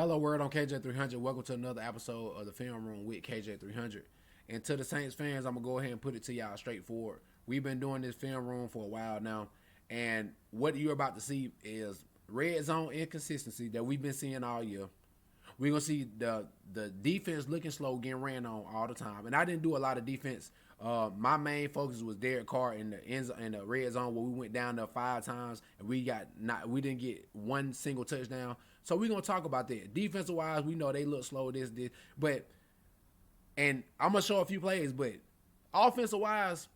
Hello, world on KJ300. Welcome to another episode of the Film Room with KJ300. And to the Saints fans, I'm going to go ahead and put it to y'all straightforward. We've been doing this film room for a while now, and what you're about to see is red zone inconsistency that we've been seeing all year. We're going to see the defense looking slow, getting ran on all the time. And I didn't do a lot of defense. My main focus was Derek Carr in the red zone, where we went down there 5 times and we didn't get one single touchdown. So we're gonna talk about that. Defensive wise, we know they look slow, and I'm gonna show a few plays, but offensive wise,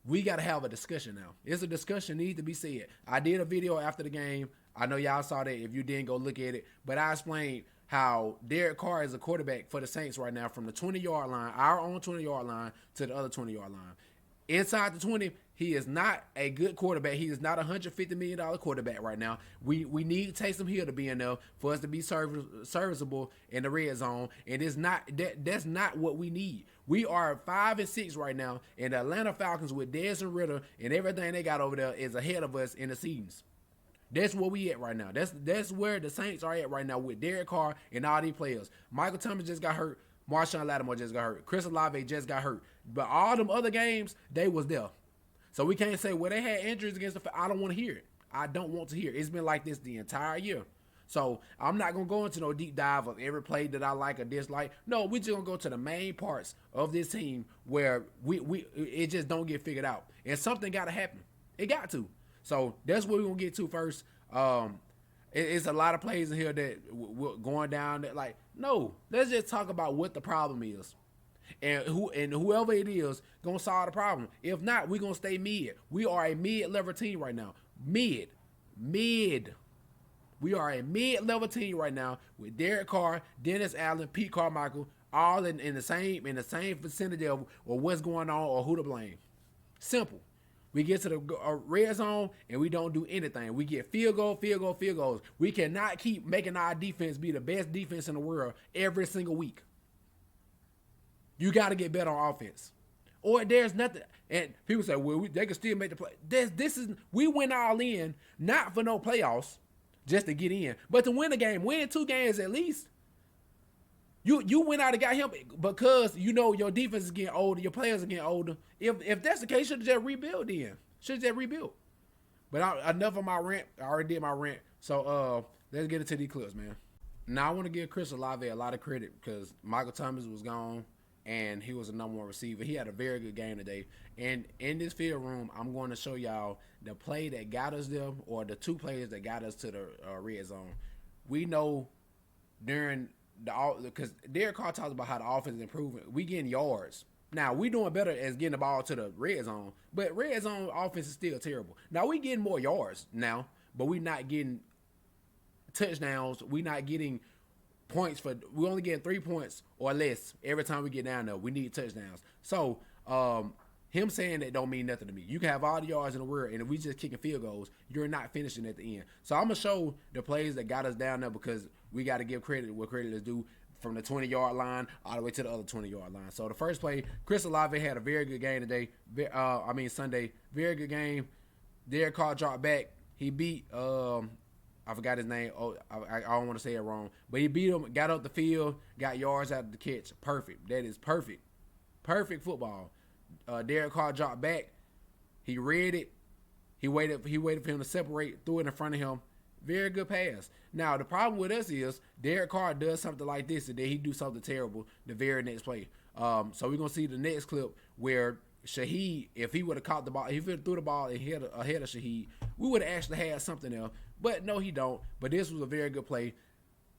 we gotta have a discussion now. It's a discussion need to be said. I did a video after the game. I know y'all saw that. If you didn't, go look at it. But I explained how Derek Carr is a quarterback for the Saints right now, from the 20-yard line, our own 20-yard line, to the other 20-yard line. Inside the 20, he is not a good quarterback. He is not a $150 million quarterback right now. We need Taysom Hill to be in there for us to be serviceable in the red zone, and that's not what we need. We are 5-6 right now, and the Atlanta Falcons with Dez and Ritter and everything they got over there is ahead of us in the seasons. That's where we at right now. That's where the Saints are at right now with Derek Carr and all these players. Michael Thomas just got hurt. Marshawn Lattimore just got hurt. Chris Olave just got hurt. But all them other games, they was there. So we can't say, well, they had injuries against the I don't want to hear it. I don't want to hear it. It's been like this the entire year. So I'm not going to go into no deep dive of every play that I like or dislike. No, we're just going to go to the main parts of this team where it just don't get figured out. And something got to happen. It got to. So that's what we're going to get to first. It's a lot of plays in here that we're going down that, like, no, let's just talk about what the problem is. And whoever it is gonna solve the problem. If not, we're gonna stay mid. We are a mid-level team right now. Mid. We are a mid-level team right now with Derek Carr, Dennis Allen, Pete Carmichael, all in the same vicinity of what's going on or who to blame. Simple. We get to the red zone and we don't do anything. We get field goals. We cannot keep making our defense be the best defense in the world every single week. You got to get better on offense. Or there's nothing. And people say, well, they can still make the play. We went all in, not for no playoffs, just to get in, but to win a game, win 2 games at least. You went out and got him because you know your defense is getting older, your players are getting older. If that's the case, should have just rebuilt then. Should have just rebuilt. But enough of my rant. I already did my rant. So let's get into these clips, man. Now I want to give Chris Olave a lot of credit because Michael Thomas was gone and he was the number 1 receiver. He had a very good game today. And in this field room, I'm going to show y'all the play that got us there, or the 2 plays that got us to the red zone. We know during because Derek Carr talks about how the offense is improving. We getting yards. Now, we doing better as getting the ball to the red zone, but red zone offense is still terrible. Now, we getting more yards now, but we not getting touchdowns. We not getting points we only getting 3 points or less every time we get down there. We need touchdowns. So, him saying that don't mean nothing to me. You can have all the yards in the world, and if we just kicking field goals, you're not finishing at the end. So I'm going to show the plays that got us down there because we got to give credit where credit is due, from the 20-yard line all the way to the other 20-yard line. So the first play, Chris Olave had a very good game today. Sunday. Very good game. Derek Carr dropped back. He beat, I forgot his name. Oh, I don't want to say it wrong. But he beat him, got up the field, got yards out of the catch. Perfect. That is perfect. Perfect football. Derek Carr dropped back. He read it. He waited for him to separate, threw it in front of him. Very good pass. Now, the problem with us is Derek Carr does something like this, and then he do something terrible the very next play. So we're going to see the next clip where Shaheed, if he would have caught the ball, if he threw the ball and hit ahead of Shaheed, we would have actually had something there. But no, he don't. But this was a very good play.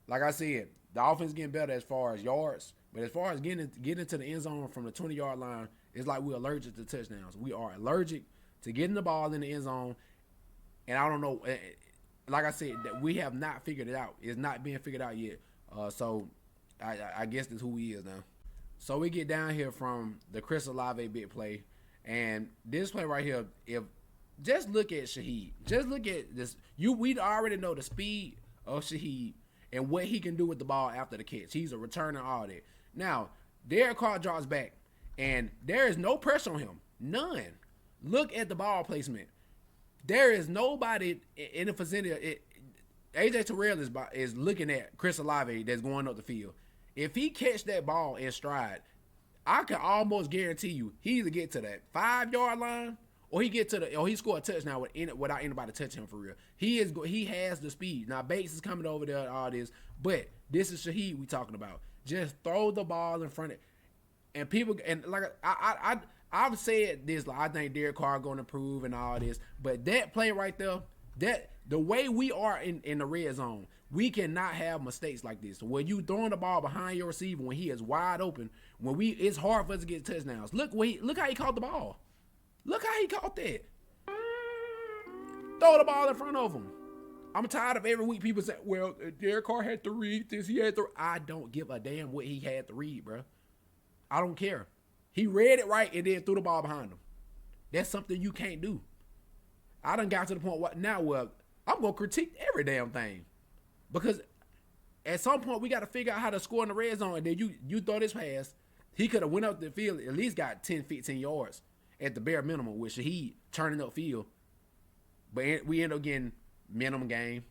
Like I said, the offense getting better as far as yards, but as far as getting into the end zone from the 20-yard line, it's like we're allergic to touchdowns. We are allergic to getting the ball in the end zone, and I don't know. Like I said, that we have not figured it out. It's not being figured out yet. So I guess that's who he is now. So we get down here from the Chris Olave big play, and this play right here. Just look at Shaheed. Just look at this. We already know the speed of Shaheed and what he can do with the ball after the catch. He's a returner, all that. Now, Derek Carr drops back, and there is no pressure on him. None. Look at the ball placement. There is nobody in the vicinity. AJ Terrell is looking at Chris Olave that's going up the field. If he catch that ball in stride, I can almost guarantee you he either get to that 5-yard line or he score a touchdown without anybody touching him for real. He has the speed. Now Bates is coming over there and all this, but this is Shaheed we talking about. Just throw the ball in front of, and people, and like I've said this, like I think Derek Carr going to improve and all this, but that play right there, that the way we are in the red zone, we cannot have mistakes like this. When you throwing the ball behind your receiver when he is wide open, it's hard for us to get touchdowns. Look how he caught the ball. Look how he caught that. Throw the ball in front of him. I'm tired of every week people say, well, Derek Carr had to read this. I don't give a damn what he had to read, bro. I don't care. He read it right and then threw the ball behind him. That's something you can't do. I done got to the point where I'm going to critique every damn thing. Because at some point we got to figure out how to score in the red zone. And then you throw this pass, he could have went up the field, at least got 10, 15 yards at the bare minimum with Shaheed turning up field. But we end up getting minimum game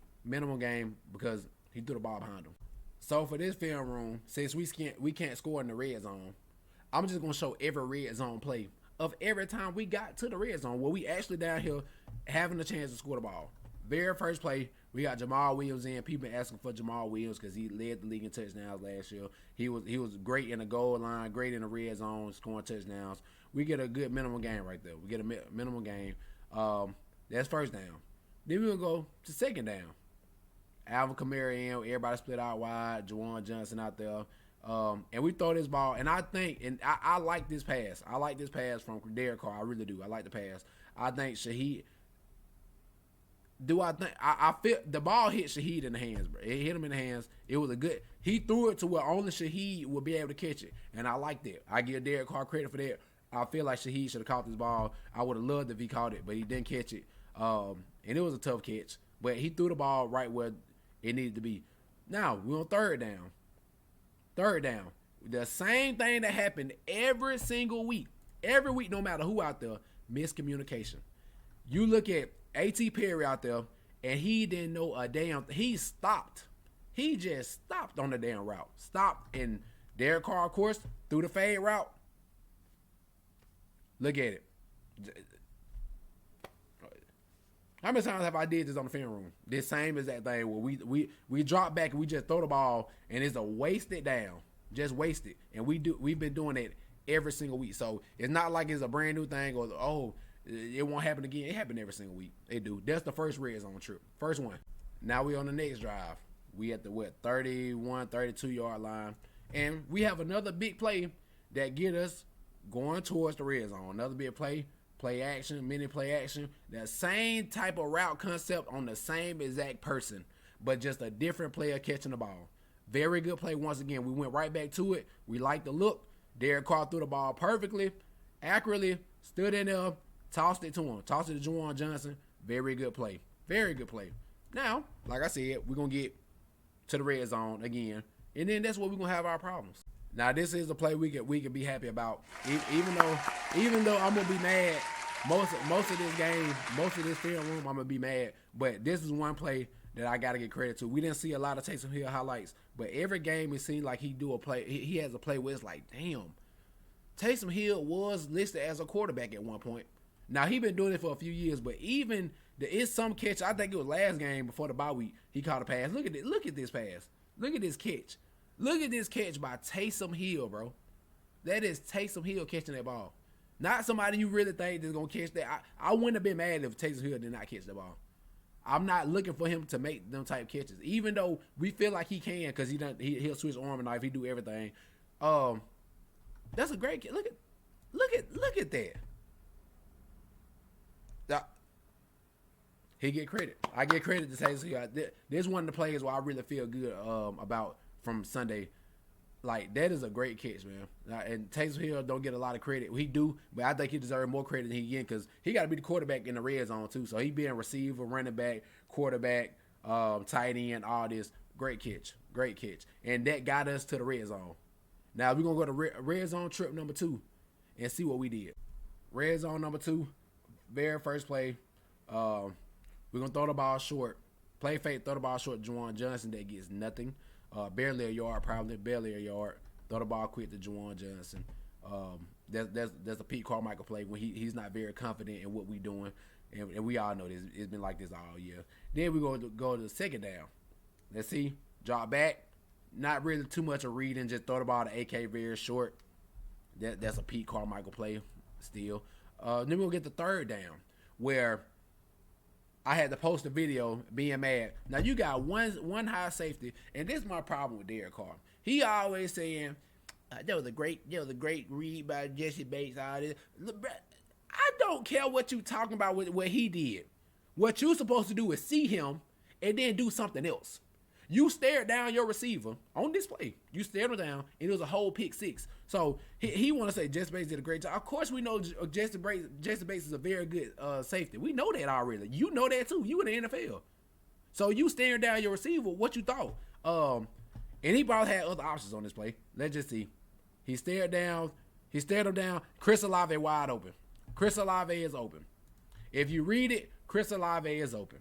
because he threw the ball behind him. So for this film room, since we can't score in the red zone, I'm just going to show every red zone play of every time we got to the red zone where we actually down here having a chance to score the ball. Very first play, we got Jamal Williams in. People been asking for Jamal Williams because he led the league in touchdowns last year. He was great in the goal line, great in the red zone, scoring touchdowns. We get a good minimum game right there. We get a minimum game. That's first down. Then we're going to go to second down. Alvin Kamara in, everybody split out wide, Juwan Johnson out there. And we throw this ball, and I think, and I like this pass. I like this pass from Derek Carr. I really do. I like the pass. I think Shaheed. I feel the ball hit Shaheed in the hands, bro. It hit him in the hands. It was a good. He threw it to where only Shaheed would be able to catch it, and I like that. I give Derek Carr credit for that. I feel like Shaheed should have caught this ball. I would have loved if he caught it, but he didn't catch it. And it was a tough catch, but he threw the ball right where it needed to be. Now we're on third down. Third down. The same thing that happened every single week. Every week, no matter who out there, miscommunication. You look at A.T. Perry out there, and he didn't know a damn. He stopped. He just stopped on the damn route. Stopped, and Derek Carr, of course, threw the fade route. Look at it. How many times have I did this on the film room? This same exact thing where we drop back and we just throw the ball and it's a wasted down. Just wasted. And we've been doing it every single week. So it's not like it's a brand new thing or it won't happen again. It happened every single week. It do. That's the first red zone trip. First one. Now we on the next drive. We at the 31, 32 yard line. And we have another big play that get us going towards the red zone. Another big play. Play action, mini play action. That same type of route concept on the same exact person, but just a different player catching the ball. Very good play once again. We went right back to it. We liked the look. Derek Carr threw the ball perfectly, accurately, stood in there, tossed it to him. Tossed it to Juwan Johnson. Very good play. Very good play. Now, like I said, we're going to get to the red zone again, and then that's where we're going to have our problems. Now, this is a play we can be happy about. Even though I'm going to be mad, most of this game, most of this film room, I'm going to be mad. But this is one play that I got to get credit to. We didn't see a lot of Taysom Hill highlights, but every game it seems like he do a play. He has a play where it's like, damn, Taysom Hill was listed as a quarterback at one point. Now, he been doing it for a few years, but even there is some catch. I think it was last game before the bye week. He caught a pass. Look at it. Look at this pass. Look at this catch. Look at this catch by Taysom Hill, bro. That is Taysom Hill catching that ball. Not somebody you really think is going to catch that. I wouldn't have been mad if Taysom Hill did not catch the ball. I'm not looking for him to make them type catches, even though we feel like he can because he'll switch arm and knife. He do everything. That's a great catch. Look at that. He get credit. I get credit to Taysom Hill. This is one of the plays where I really feel good about from Sunday. Like, that is a great catch, man. And Taysom Hill don't get a lot of credit. He do, but I think he deserves more credit than he get because he got to be the quarterback in the red zone too. So he being receiver, running back, quarterback, tight end, all this. Great catch. And that got us to the red zone. Now we're going to go to red zone trip number 2 and see what we did. Red zone number 2, very first play. We're going to throw the ball short. Play fake, throw the ball short to Juwan Johnson that gets nothing. Barely a yard, probably. Barely a yard. Throw the ball quick to Juwan Johnson. That's a Pete Carmichael play when he's not very confident in what we doing. And we all know this. It's been like this all year. Then we go to the second down. Let's see. Drop back. Not really too much of reading. Just throw the ball to AK very short. That's a Pete Carmichael play still. Then we'll get the third down where I had to post a video being mad. Now you got one high safety, and this is my problem with Derek Carr. He always saying that was a great read by Jesse Bates. All this. I don't care what you talking about with what he did. What you supposed to do is see him and then do something else. You stared down your receiver on this play. You stared him down, and it was a whole pick six. So he want to say Jesse Bates did a great job. Of course, we know Jesse Bates is a very good safety. We know that already. You know that too. You in the NFL. So you staring down your receiver. What you thought? And he probably had other options on this play. Let's just see. He stared down. He stared him down. Chris Olave wide open. Chris Olave is open. If you read it, Chris Olave is open.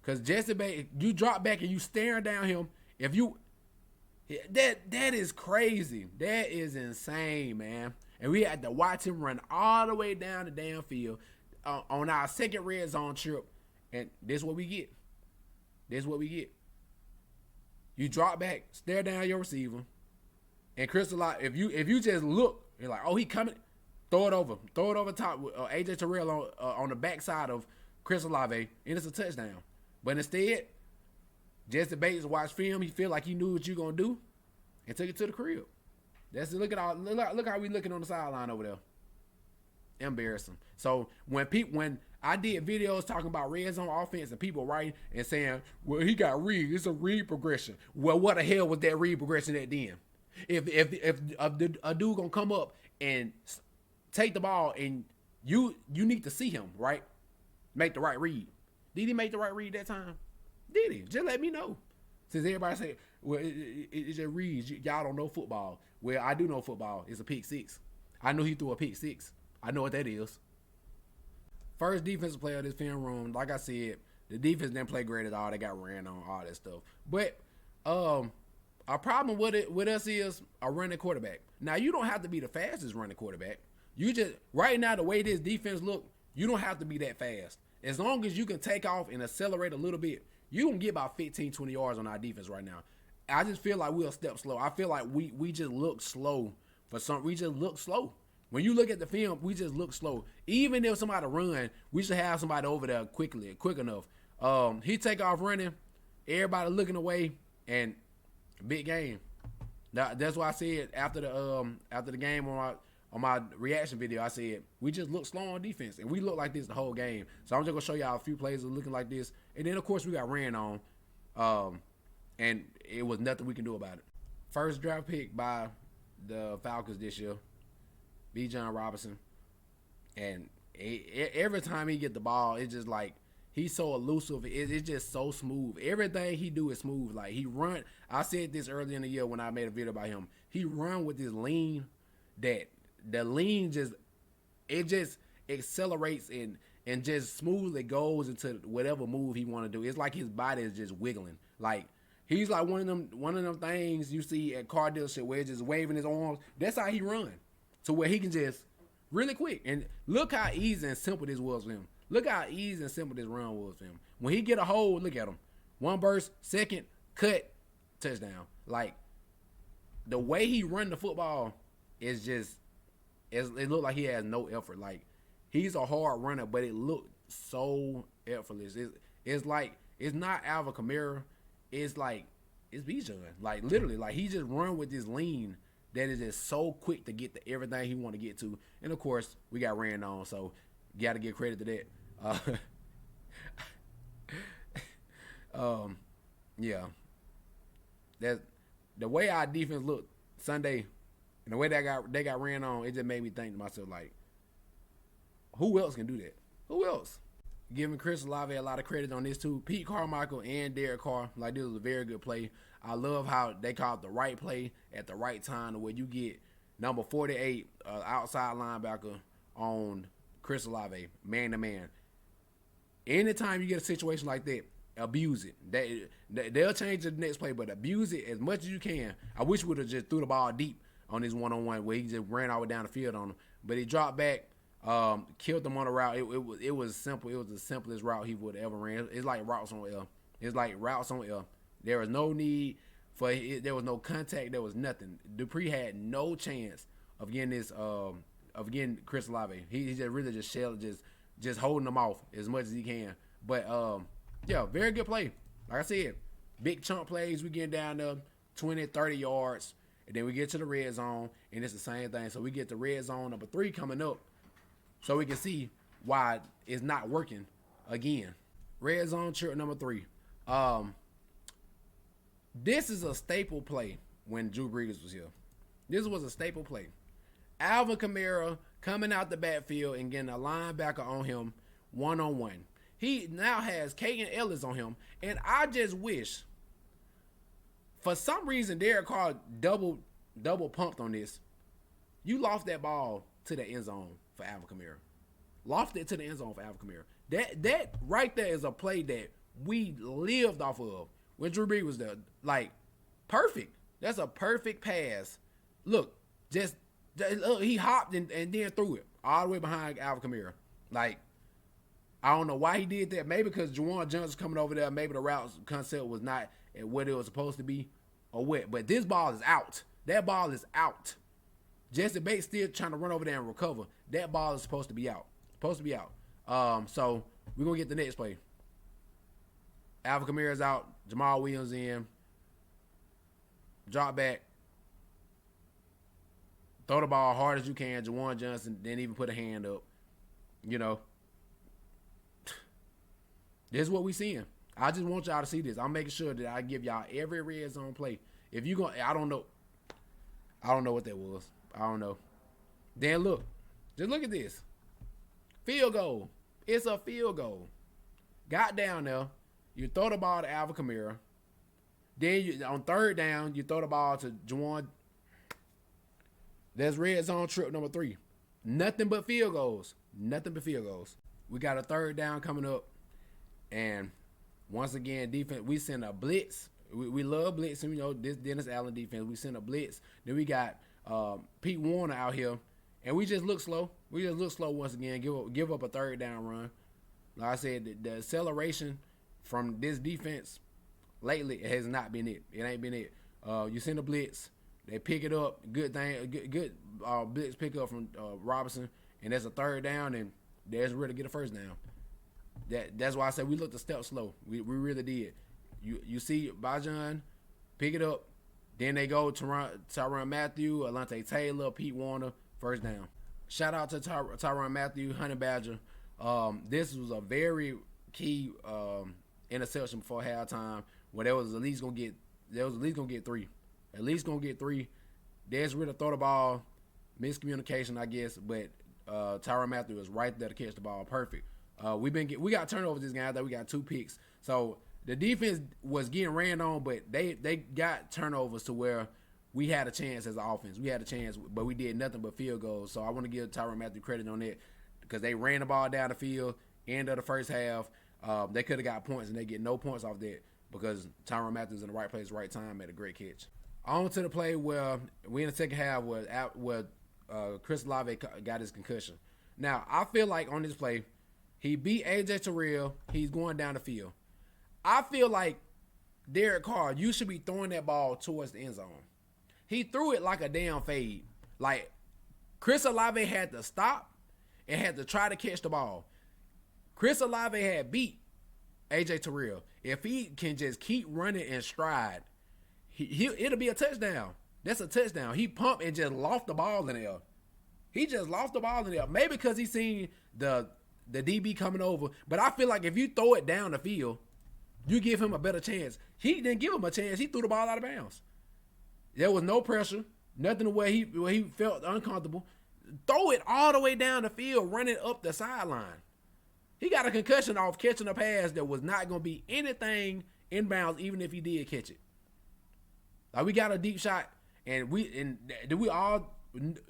Because Jesse Bates, you drop back and you staring down him. If you, that is crazy. That is insane, man. And we had to watch him run all the way down the damn field on our second red zone trip. And this is what we get. This is what we get. You drop back, stare down your receiver. And Chris Olave, if you just look, you're like, oh, he coming. Throw it over top with AJ300 on the backside of Chris Olave, and it's a touchdown. But instead, Jesse Bates watched film. He feel like he knew what you gonna do, and took it to the crib. That's look how we looking on the sideline over there. Embarrassing. So when I did videos talking about red zone offense and people writing and saying, well, he got read. It's a read progression. Well, what the hell was that read progression at then? If a dude gonna come up and take the ball and you need to see him, right? Make the right read. Did he make the right read that time? Did he? Just let me know. Since everybody say, well, it's just reads. Y'all don't know football. Well, I do know football. It's a pick six. I know he threw a pick six. I know what that is. First defensive player of this film room, like I said, the defense didn't play great at all. They got ran on, all that stuff. But our problem with us is a running quarterback. Now, you don't have to be the fastest running quarterback. You just, right now, the way this defense look, you don't have to be that fast. As long as you can take off and accelerate a little bit, you can get about 15, 20 yards on our defense right now. I just feel like we're a step slow. I feel like we just look slow we just look slow. When you look at the film, we just look slow. Even if somebody run, we should have somebody over there quick enough. He take off running, everybody looking away, and big game. That's why I said after the game on my reaction video, I said we just look slow on defense, and we look like this the whole game. So I'm just gonna show y'all a few plays of looking like this, and then of course we got ran on, and it was nothing we can do about it. First draft pick by the Falcons this year, B. John Robinson, and every time he get the ball, it's just like he's so elusive. It's just so smooth. Everything he do is smooth. Like he run. I said this earlier in the year when I made a video about him. He run with this lean that. The lean just accelerates and just smoothly goes into whatever move he want to do. It's like his body is just wiggling. Like he's like one of them things you see at car dealership where he's just waving his arms. That's how he run. To where he can just really quick. And look how easy and simple this was for him. Look how easy and simple this run was for him. When he get a hold, look at him. One burst, second, cut, touchdown. Like the way he run the football is just. It looked like he has no effort. Like he's a hard runner, but it looked so effortless. It's like it's not Alvin Kamara. It's like it's Bijan. Like literally, like he just run with this lean that is just so quick to get to everything he want to get to. And of course, we got ran on, so got to give credit to that. Yeah, that the way our defense looked Sunday. And the way they got ran on, it just made me think to myself, like, who else can do that? Who else? Giving Chris Olave a lot of credit on this too. Pete Carmichael and Derek Carr, like this was a very good play. I love how they called the right play at the right time where you get number 48, outside linebacker on Chris Olave, man to man. Anytime you get a situation like that, abuse it. They'll change the next play, but abuse it as much as you can. I wish we would have just threw the ball deep on his one-on-one where he just ran all the way down the field on him. But he dropped back, killed them on the route. It was simple. It was the simplest route he would have ever ran. It's like routes on L. It's like routes on L. There was no need for it. There was no contact. There was nothing. Dupree had no chance of getting this of getting Chris Olave. He just really just shelled, just holding them off as much as he can. But yeah, very good play. Like I said, big chunk plays. We getting down to 20, 30 yards, and then we get to the red zone, and it's the same thing. So we get the red zone number 3 coming up, so we can see why it's not working again. Red zone trip number 3. This is a staple play when Drew Brees was here. This was a staple play. Alvin Kamara coming out the backfield and getting a linebacker on him one-on-one. He now has Kagan Ellis on him, and I just wish, for some reason, Derek Carr double pumped on this. You loft that ball to the end zone for Alvin Kamara. Loft it to the end zone for Alvin Kamara. That right there is a play that we lived off of when Drew Brees was there. Like, perfect. That's a perfect pass. Look, he hopped and then threw it all the way behind Alvin Kamara. Like, I don't know why he did that. Maybe because Juwan Johnson coming over there. Maybe the route concept was not at what it was supposed to be or what. But this ball is out. That ball is out. Jesse Bates still trying to run over there and recover. That ball is supposed to be out. So we're going to get the next play. Alvin Kamara's out. Jamal Williams in. Drop back. Throw the ball hard as you can. Juwan Johnson didn't even put a hand up. You know. This is what we seeing. I just want y'all to see this. I'm making sure that I give y'all every red zone play. If you I don't know what that was. I don't know. Then look. Just look at this. Field goal. It's a field goal. Got down there. You throw the ball to Alvin Kamara. Then on third down, you throw the ball to Juwan. That's red zone trip number 3. Nothing but field goals. Nothing but field goals. We got a third down coming up. And once again, defense, we send a blitz. We love blitzing. You know, this Dennis Allen defense. We send a blitz. Then we got Pete Warner out here. And we just look slow. We just look slow once again. Give up a third down run. Like I said, the acceleration from this defense lately, it has not been it. It ain't been it. You send a blitz. They pick it up. Good thing. Good blitz pick up from Robinson. And that's a third down. And there's where to get a first down. That's why I said we looked a step slow. We really did. You see Bajan pick it up. Then they go to Tyrann Mathieu, Alante Taylor, Pete Warner, first down. Shout out to Tyrann Mathieu, Honey Badger. This was a very key interception before halftime where they was at least gonna get 3. At least gonna get 3. There's really throw the ball, miscommunication, I guess, but Tyrann Mathieu was right there to catch the ball. Perfect. We got turnovers this game. We got 2 picks. So the defense was getting ran on, but they got turnovers to where we had a chance as an offense. We had a chance, but we did nothing but field goals. So I want to give Tyrann Mathieu credit on that because they ran the ball down the field, end of the first half. They could have got points, and they get no points off that because Tyrann Mathieu's in the right place, right time, made a great catch. On to the play where we in the second half where Chris Olave got his concussion. Now, I feel like on this play, he beat AJ Terrell. He's going down the field. I feel like Derek Carr, you should be throwing that ball towards the end zone. He threw it like a damn fade. Like, Chris Olave had to stop and had to try to catch the ball. Chris Olave had beat AJ Terrell. If he can just keep running and stride, it'll be a touchdown. That's a touchdown. He pumped and just lost the ball in there. He just lost the ball in there. Maybe because he seen the DB coming over. But I feel like if you throw it down the field, you give him a better chance. He didn't give him a chance. He threw the ball out of bounds. There was no pressure. Nothing where he felt uncomfortable. Throw it all the way down the field, running up the sideline. He got a concussion off catching a pass that was not going to be anything inbounds, even if he did catch it. Like, we got a deep shot, and we all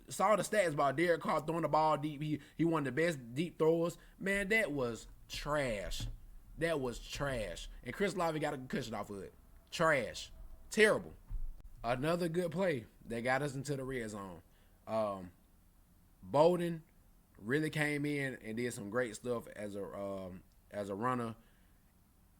saw the stats about Derek Carr throwing the ball deep. He one of the best deep throwers. Man, that was trash. That was trash. And Chris Olave got a concussion off of it. Trash. Terrible. Another good play that got us into the red zone. Bolden really came in and did some great stuff as a runner.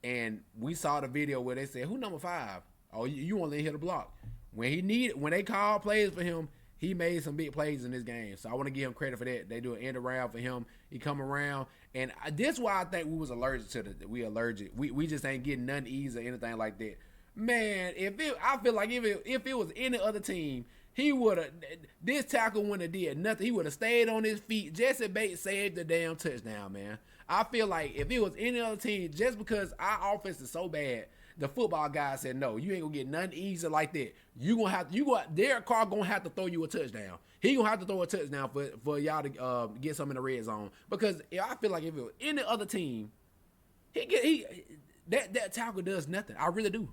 And we saw the video where they said, "Who number 5? Oh, you want to hit a block." When they called plays for him, he made some big plays in this game. So I want to give him credit for that. They do an end around for him. He come around, and this is why I think we was allergic to it. We just ain't getting nothing easy or anything like that. Man, I feel like if it was any other team, he would have. This tackle wouldn't have did nothing. He would have stayed on his feet. Jesse Bates saved the damn touchdown, man. I feel like if it was any other team, just because our offense is so bad, the football guy said, "No, you ain't gonna get nothing easy like that. Derek Carr gonna have to throw you a touchdown. He gonna have to throw a touchdown for y'all to get some in the red zone. Because I feel like if it was any other team, that tackle does nothing. I really do.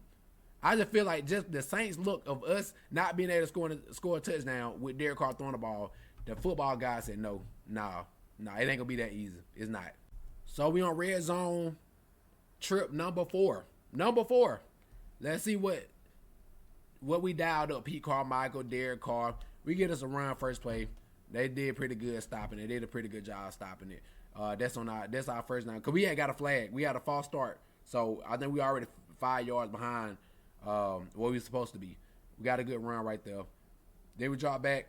I just feel like just the Saints look of us not being able to score a touchdown with Derek Carr throwing the ball. The football guy said, "No, nah, it ain't gonna be that easy. It's not." So we on red zone trip number 4. Let's see what we dialed up. Pete Carmichael, Derek Carr. We get us a run first play. They did pretty good stopping it. They did a pretty good job stopping it. That's our first down. Because we ain't got a flag. We had a false start. So I think we already 5 yards behind what we were supposed to be. We got a good run right there. Then we drop back.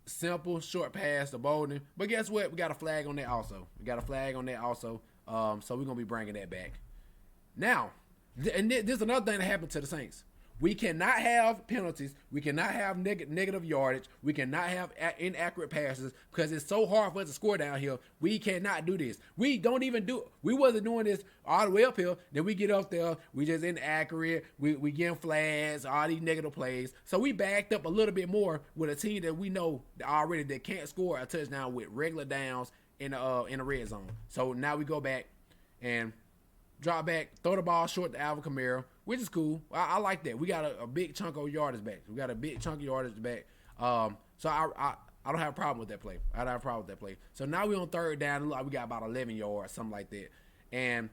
Simple, short pass to Bolden. But guess what? We got a flag on that also. So we're going to be bringing that back. Now, and this is another thing that happened to the Saints. We cannot have penalties. We cannot have negative yardage. We cannot have inaccurate passes because it's so hard for us to score down here. We cannot do this. We wasn't doing this all the way up here. Then we get up there. We just inaccurate. We getting flags, all these negative plays. So we backed up a little bit more with a team that we know already that can't score a touchdown with regular downs in the red zone. So now we go back and drop back, throw the ball short to Alvin Kamara, which is cool. I like that. We got a big chunk of yardage back. So I don't have a problem with that play. So now we on third down. We got about 11 yards, something like that. And,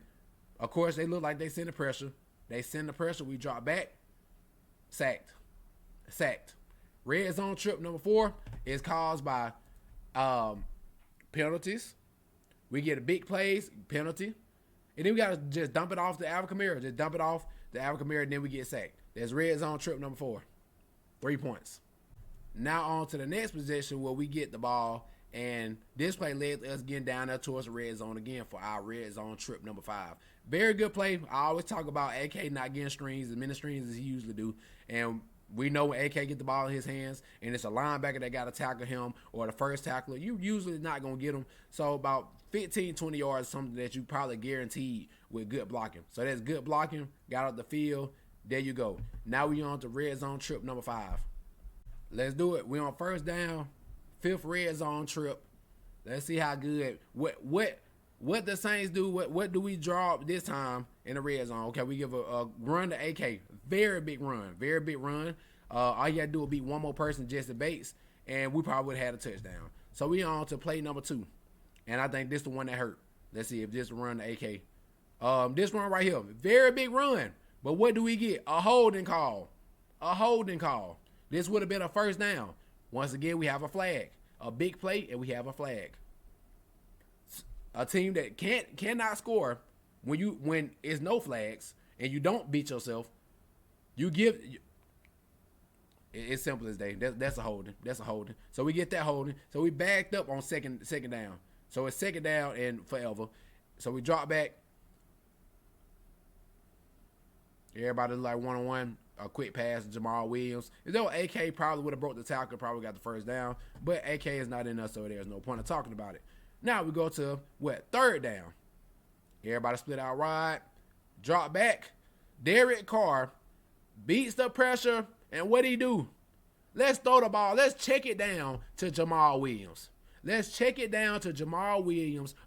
of course, they look like they send the pressure. We drop back. Sacked. Red zone trip number 4 is caused by penalties. We get a big plays, penalty. And then we got to just dump it off to Alvin Kamara. And then we get sacked. That's red zone trip number 4. 3 points. Now on to the next possession where we get the ball. And this play led to us getting down there towards the red zone again for our red zone trip number 5. Very good play. I always talk about AK not getting screens, as many screens as he usually do. And we know when AK get the ball in his hands and it's a linebacker that got to tackle him or the first tackler, you usually not going to get him. So about 15, 20 yards, something that you probably guaranteed with good blocking. So that's good blocking, got out the field. There you go. Now we on to red zone trip number 5. Let's do it. We on first down, 5th red zone trip. Let's see how good. What the Saints do, what do we draw up this time in the red zone? Okay, we give a run to AK. Very big run. All you got to do is beat one more person, Jesse Bates, and we probably would have had a touchdown. So we on to play number 2. And I think this is the one that hurt. Let's see if this run to AK. This run right here, very big run. But what do we get? A holding call. This would have been a first down. Once again, we have a flag. A big play, and we have a flag. A team that cannot score when it's no flags and you don't beat yourself, you give. It's simple as day. That's a holding. So we get that holding. So we backed up on second down. So it's second down and forever. So we drop back. Everybody like one-on-one. A quick pass to Jamal Williams. Though AK probably would have broke the tackle, probably got the first down. But AK is not in us, so there's no point of talking about it. Now we go to, third down. Everybody split out wide. Drop back. Derek Carr beats the pressure. And what he do? Let's throw the ball. Let's check it down to Jamal Williams.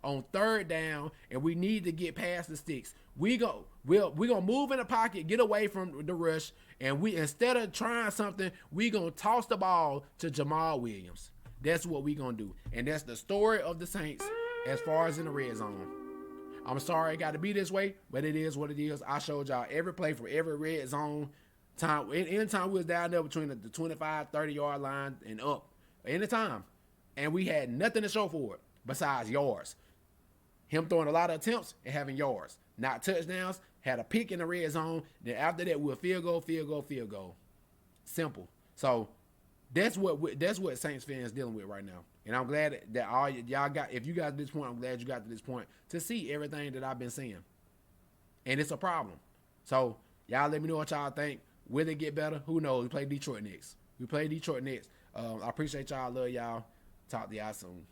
On third down, and we need to get past the sticks. We're gonna move in the pocket, get away from the rush, and we instead of trying something, we gonna toss the ball to Jamal Williams. That's what we gonna do, and that's the story of the Saints as far as in the red zone. I'm sorry it got to be this way, but it is what it is. I showed y'all every play from every red zone time. Anytime we was down there between the 25, 30-yard line and up, anytime. And we had nothing to show for it besides yards. Him throwing a lot of attempts and having yards. Not touchdowns, had a pick in the red zone. Then after that, we'll field goal. Simple. So that's what Saints fans dealing with right now. And I'm glad that all y'all got, if you got to this point, I'm glad you got to this point to see everything that I've been seeing. And it's a problem. So y'all let me know what y'all think. Will it get better? Who knows? We play Detroit next. I appreciate y'all. Love y'all. Talk to y'all soon.